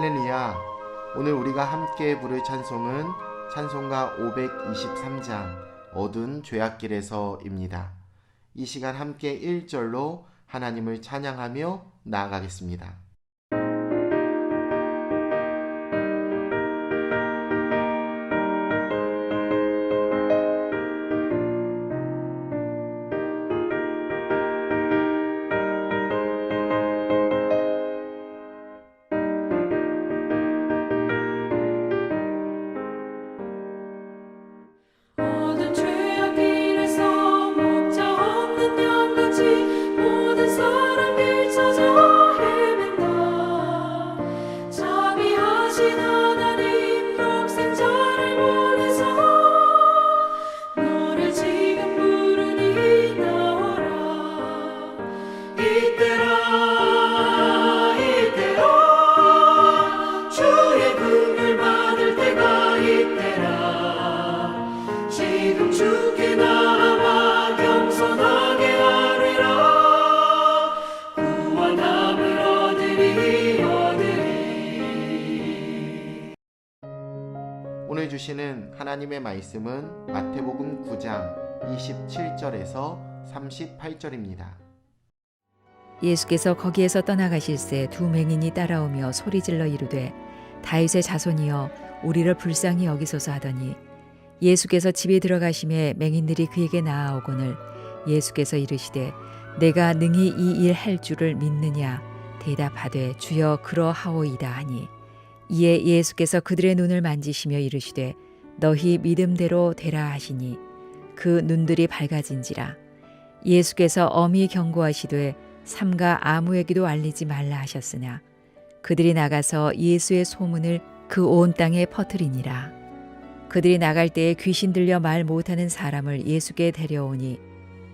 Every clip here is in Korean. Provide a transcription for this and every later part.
할렐루야. 오늘 우리가 함께 부를 찬송은 찬송가 523장 어두운 죄악길에서입니다. 이 시간 함께 1절로 하나님을 찬양하며 나아가겠습니다. 모든 죄악 길에서 목자 없는 양같이 모든 사람 길 찾아 헤맨다. 자비하신 하나님 독생자를 보내서 너를 지금 부르니 나오라. 이때라 주의 긍휼 받을 때가 이때라. 지금 주께 나와 겸손하게 아뢰라. 구원함을 얻으리. 오늘 주시는 하나님의 말씀은 마태복음 9장 27절에서 38절입니다. 예수께서 거기에서 떠나가실새 두 맹인이 따라오며 소리질러 이르되 다윗의 자손이여 우리를 불쌍히 여기소서 하더니 예수께서 집에 들어가심에 맹인들이 그에게 나아오거늘 예수께서 이르시되 내가 능히 이 일 할 줄을 믿느냐 대답하되 주여 그러하오이다 하니 이에 예수께서 그들의 눈을 만지시며 이르시되 너희 믿음대로 되라 하시니 그 눈들이 밝아진지라. 예수께서 엄히 경고하시되 삼가 아무에게도 알리지 말라 하셨으나 그들이 나가서 예수의 소문을 그 온 땅에 퍼뜨리니라. 그들이 나갈 때에 귀신 들려 말 못하는 사람을 예수께 데려오니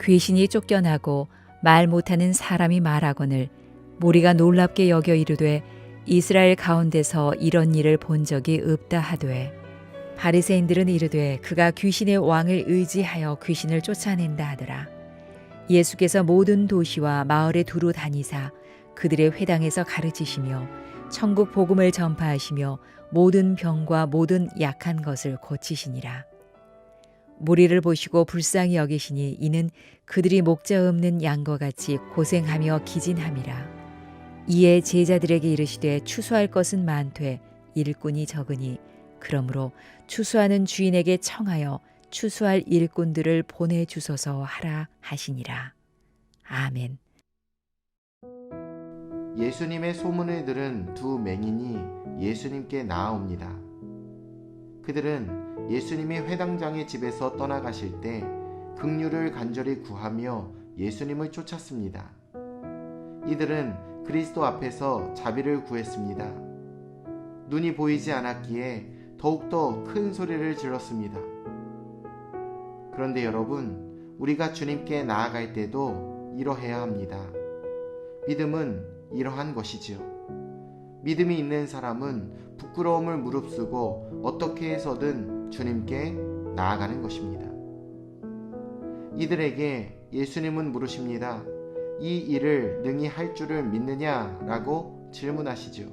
귀신이 쫓겨나고 말 못하는 사람이 말하거늘 무리가 놀랍게 여겨 이르되 이스라엘 가운데서 이런 일을 본 적이 없다 하되 바리새인들은 이르되 그가 귀신의 왕을 의지하여 귀신을 쫓아낸다 하더라. 예수께서 모든 도시와 마을에 두루 다니사 그들의 회당에서 가르치시며 천국 복음을 전파하시며 모든 병과 모든 약한 것을 고치시니라. 무리를 보시고 불쌍히 여기시니 이는 그들이 목자 없는 양과 같이 고생하며 기진함이라. 이에 제자들에게 이르시되 추수할 것은 많되 일꾼이 적으니 그러므로 추수하는 주인에게 청하여 추수할 일꾼들을 보내주소서 하라 하시니라. 아멘. 예수님의 소문을 들은 두 맹인이 예수님께 나아옵니다. 그들은 예수님이 회당장의 집에서 떠나가실 때 긍휼을 간절히 구하며 예수님을 쫓았습니다. 이들은 그리스도 앞에서 자비를 구했습니다. 눈이 보이지 않았기에 더욱더 큰 소리를 질렀습니다. 그런데 여러분, 우리가 주님께 나아갈 때도 이러해야 합니다. 믿음은 이러한 것이지요. 믿음이 있는 사람은 부끄러움을 무릅쓰고 어떻게 해서든 주님께 나아가는 것입니다. 이들에게 예수님은 물으십니다. 이 일을 능히 할 줄을 믿느냐? 라고 질문하시죠.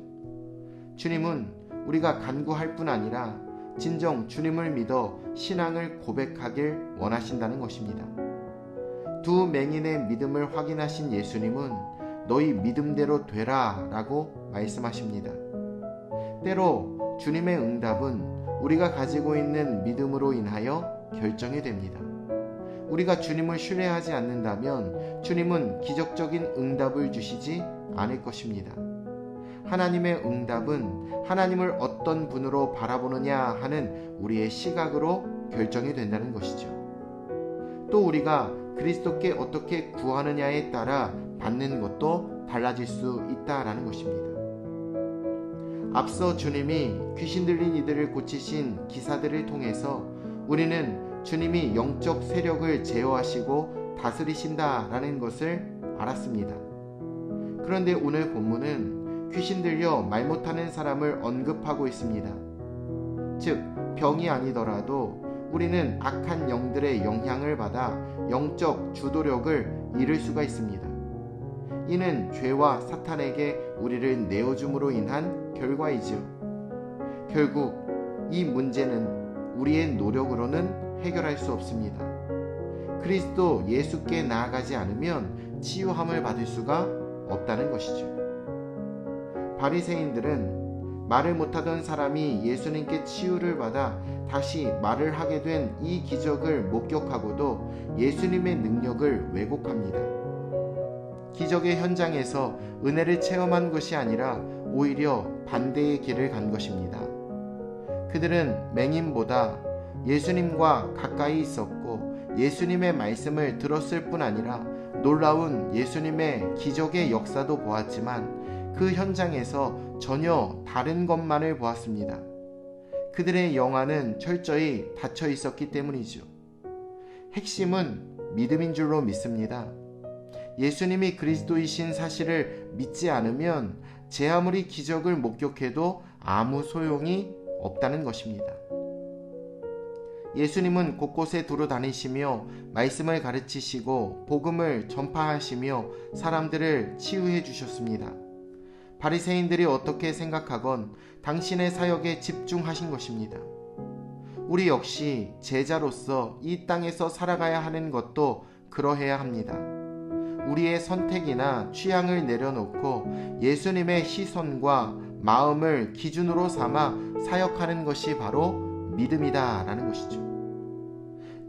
주님은 우리가 간구할 뿐 아니라 진정 주님을 믿어 신앙을 고백하길 원하신다는 것입니다. 두 맹인의 믿음을 확인하신 예수님은 너희 믿음대로 되라 라고 말씀하십니다. 때로 주님의 응답은 우리가 가지고 있는 믿음으로 인하여 결정이 됩니다. 우리가 주님을 신뢰하지 않는다면 주님은 기적적인 응답을 주시지 않을 것입니다. 하나님의 응답은 하나님을 어떤 분으로 바라보느냐 하는 우리의 시각으로 결정이 된다는 것이죠. 또 우리가 그리스도께 어떻게 구하느냐에 따라 받는 것도 달라질 수 있다라는 것입니다. 앞서 주님이 귀신 들린 이들을 고치신 기사들을 통해서 우리는 주님이 영적 세력을 제어하시고 다스리신다라는 것을 알았습니다. 그런데 오늘 본문은 귀신 들려 말 못하는 사람을 언급하고 있습니다. 즉, 병이 아니더라도 우리는 악한 영들의 영향을 받아 영적 주도력을 잃을 수가 있습니다. 이는 죄와 사탄에게 우리를 내어줌으로 인한 결과이지요. 결국 이 문제는 우리의 노력으로는 해결할 수 없습니다. 그리스도 예수께 나아가지 않으면 치유함을 받을 수가 없다는 것이죠. 바리새인들은 말을 못하던 사람이 예수님께 치유를 받아 다시 말을 하게 된 이 기적을 목격하고도 예수님의 능력을 왜곡합니다. 기적의 현장에서 은혜를 체험한 것이 아니라 오히려 반대의 길을 간 것입니다. 그들은 맹인보다 예수님과 가까이 있었고 예수님의 말씀을 들었을 뿐 아니라 놀라운 예수님의 기적의 역사도 보았지만 그 현장에서 전혀 다른 것만을 보았습니다. 그들의 영안은 철저히 닫혀 있었기 때문이죠. 핵심은 믿음인 줄로 믿습니다. 예수님이 그리스도이신 사실을 믿지 않으면 제 아무리 기적을 목격해도 아무 소용이 없다는 것입니다. 예수님은 곳곳에 두루 다니시며 말씀을 가르치시고 복음을 전파하시며 사람들을 치유해 주셨습니다. 바리새인들이 어떻게 생각하건 당신의 사역에 집중하신 것입니다. 우리 역시 제자로서 이 땅에서 살아가야 하는 것도 그러해야 합니다. 우리의 선택이나 취향을 내려놓고 예수님의 시선과 마음을 기준으로 삼아 사역하는 것이 바로 믿음이다 라는 것이죠.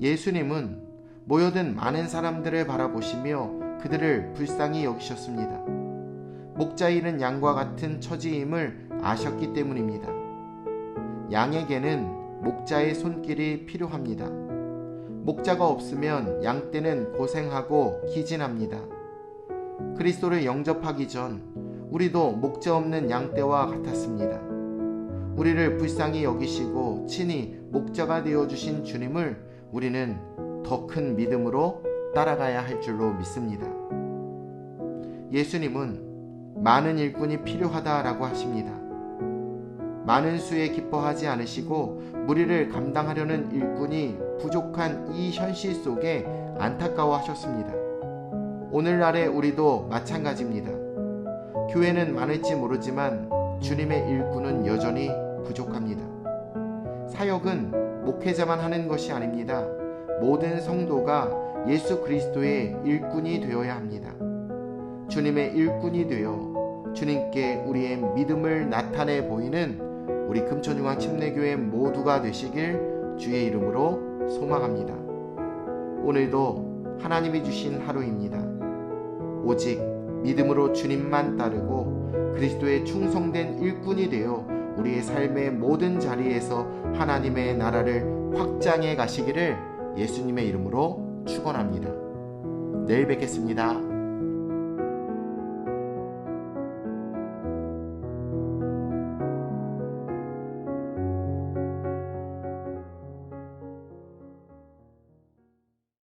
예수님은 모여든 많은 사람들을 바라보시며 그들을 불쌍히 여기셨습니다. 목자 잃은 양과 같은 처지임을 아셨기 때문입니다. 양에게는 목자의 손길이 필요합니다. 목자가 없으면 양떼는 고생하고 기진합니다. 그리스도를 영접하기 전 우리도 목자 없는 양떼와 같았습니다. 우리를 불쌍히 여기시고 친히 목자가 되어주신 주님을 우리는 더 큰 믿음으로 따라가야 할 줄로 믿습니다. 예수님은 많은 일꾼이 필요하다라고 하십니다. 많은 수에 기뻐하지 않으시고 무리를 감당하려는 일꾼이 부족한 이 현실 속에 안타까워하셨습니다. 오늘날의 우리도 마찬가지입니다. 교회는 많을지 모르지만 주님의 일꾼은 여전히 부족합니다. 사역은 목회자만 하는 것이 아닙니다. 모든 성도가 예수 그리스도의 일꾼이 되어야 합니다. 주님의 일꾼이 되어 주님께 우리의 믿음을 나타내 보이는 우리 금천중앙 침례교회 모두가 되시길 주의 이름으로 소망합니다. 오늘도 하나님이 주신 하루입니다. 오직 믿음으로 주님만 따르고 그리스도의 충성된 일꾼이 되어 우리의 삶의 모든 자리에서 하나님의 나라를 확장해 가시기를 예수님의 이름으로 축원합니다. 내일 뵙겠습니다.